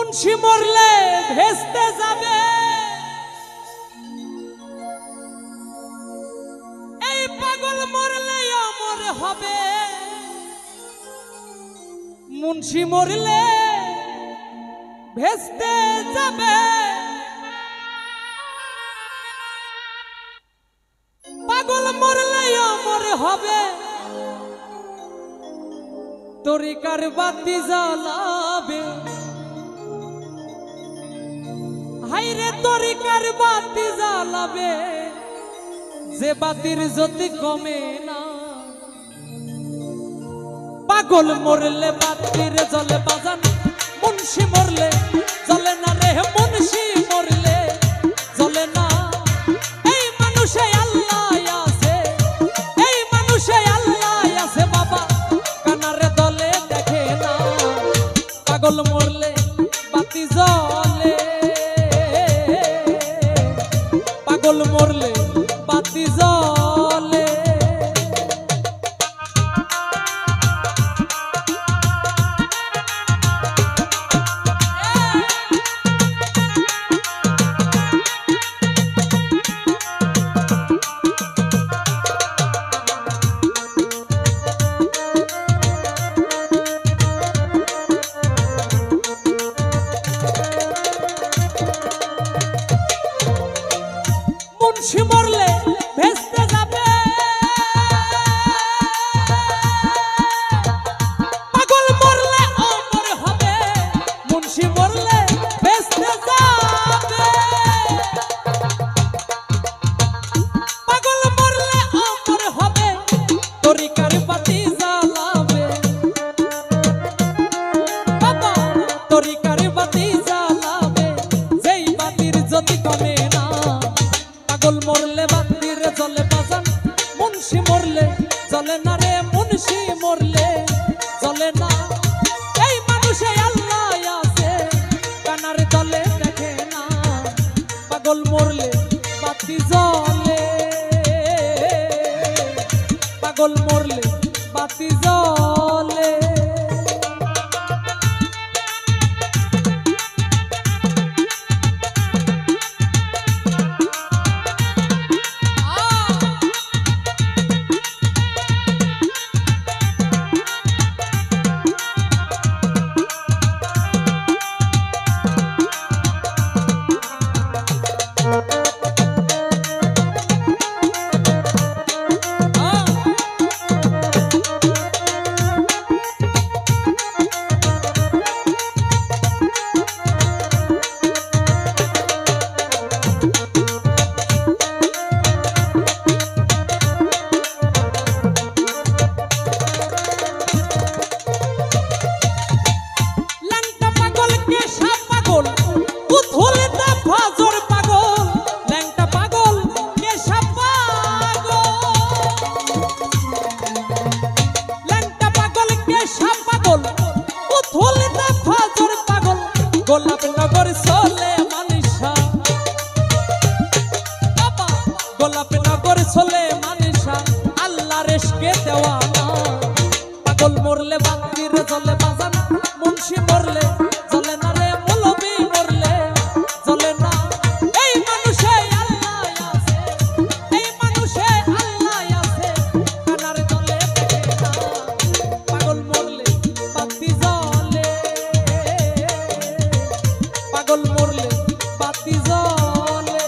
মুন্সি মরলে ভেস্তে যাবে, এই পাগল মরলে অমর হবে। মুন্সি মরলে ভেস্তে যাবে, পাগল মরলে অমর হবে। তরিকার বাতি জ্বালাবে, হাইরে তরিকার বাতি জ্বালাবে, যে বাতির জ্যোতি কমে না। পাগল মরলে বাতির জ্বলে বাজান, মুন্সি মরলে জ্বলে না রে, মুন্সি মরলে জ্বলে না। এই মানুষে আল্লাহ আছে, এই মানুষে আল্লাহ আছে বাবা, কানারে দলে দেখে না। পাগল মরলে বাতি জ্বলে, পাগল মরলে বাতি জ্বলে। মুন্সি মরলে ভেস্তে যাবে, পাগল মরলে অমর হবে। মুন্সি মরলে ভেস্তে যাবে, পাগল মরলে অমর হবে। তরিকার বাতি জ্বালাবে বাবা, তরিকার বাতি জ্বালাবে, যেই বাতির জ্যোতি কমে না। পাগল মরলে বাতির জ্বলে বাজান, মুন্সি মরলে জ্বলে না রে, মুন্সি মরলে জ্বলে না। এই মানুষে আল্লাহ আছে, কানার দলে দেখে না। পাগল মরলে বাতি জ্বলে, পাগল মরলে বাতি জ্বলে। গোলাপ নগর চলে মানিসা বাবা, গোলাপ নগর চলে মানিসা, আল্লাহ রেশকে দেওয়ানা। পাগল মরলে বাতির জ্বলে বাজান, মুন্সি মরলে জ্বলে না রে, মৌলবি মরলে জ্বলে না। এই মানুষে আল্লাহ আছে, এই মানুষে আল্লাহ আছে, কানার দলে দেখে না। পাগল মরলে বাতি জ্বলে, পাগল মরলে বাতি জ্বলে।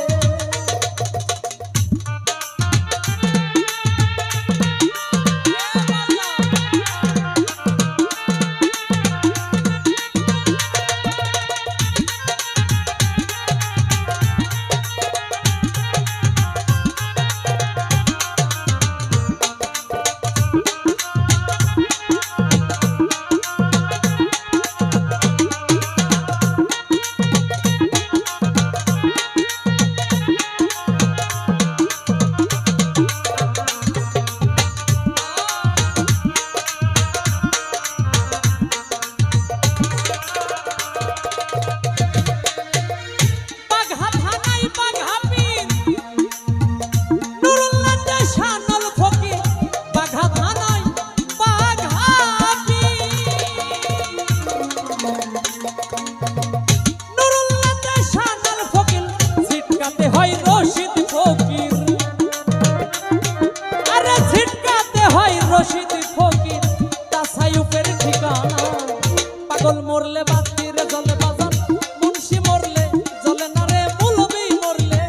মরলে বাতির জলে বাজান মুন্সি মরলে জলে না রে মৌলবি মরলে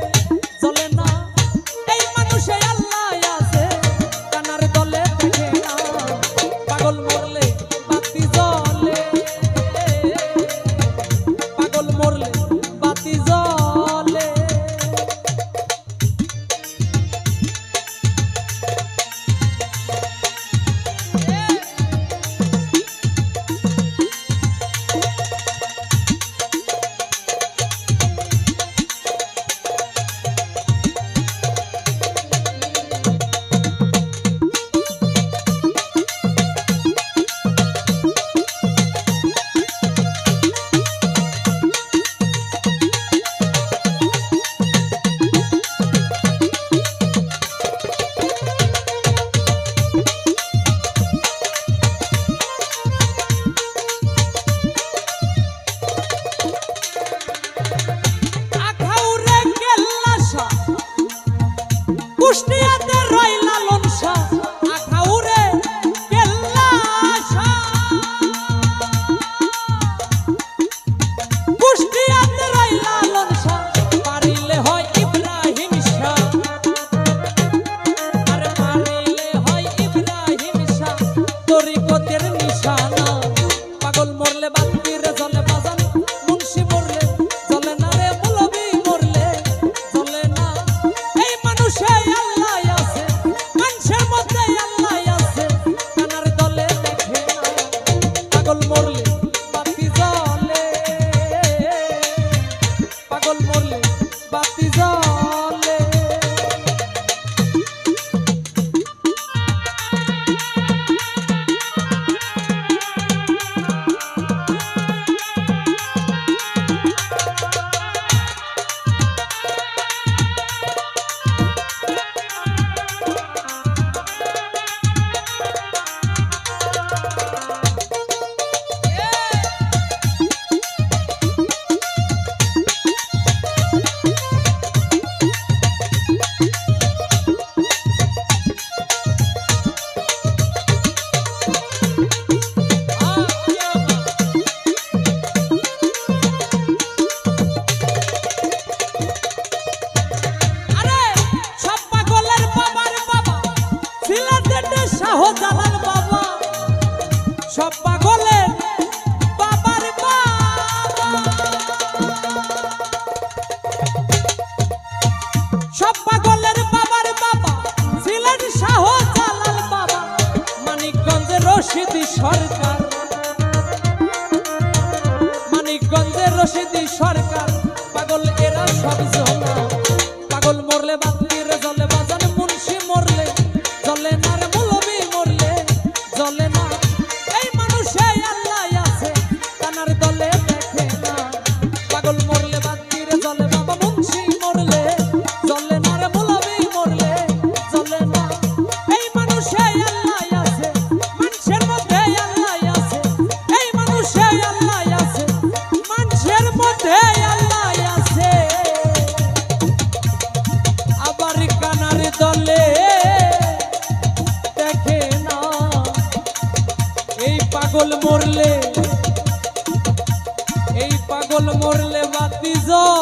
জলে না এই মানুষে আল্লাহ আছে কানার দলে দেখে না পাগল মরলে বাতি জ্বলে পাগল মরলে বাতি জ্বলে কুষ্টিয়াতে রইলা লনসা আখাউরে কেল্লাসা কুষ্টিয়াতে রইলা লনসা পারিলে হয় ইব্রাহিম শাহ আর পারিলে হয় ইব্রাহিম শাহ তরিকতের নিশানা পাগল মরলে বাতির জলে বাজান মুন্সি মরলে জলে না রে মৌলবি মরলে জলে না এই মানুষে পাগল মরলে বাতি জ্বলে পাগল মরলে বাতি জ্বলে শাহজালাল বাবা সব পাগলের বাবার বাবা সব পাগলের বাবার বাবা ছিলেন শাহজালাল বাবা মানিকগঞ্জের রশিদি সরকার মানিকগঞ্জের রশিদি সরকার পাগল এরা সব জনা পাগল মরলে বাতির জলে বাজান মুন্সি মরলে জলে না রে মৌলবি মরলে জলে না এই মানুষে আল্লাহ আছে কানার দলে দেখে না পাগল মরলে বাতির জলে বাবা মুন্সি মরলে জলে না রে মৌলবি মরলে জলে না এই মানুষে আল্লাহ আছে মানুষের মধ্যে আল্লাহ আছে এই মানুষে আল্লাহ আছে মানুষের মধ্যে আল্লাহ আছে আবার কানার দলে দেখে না এই পাগল মরলে বাতি জ্বলে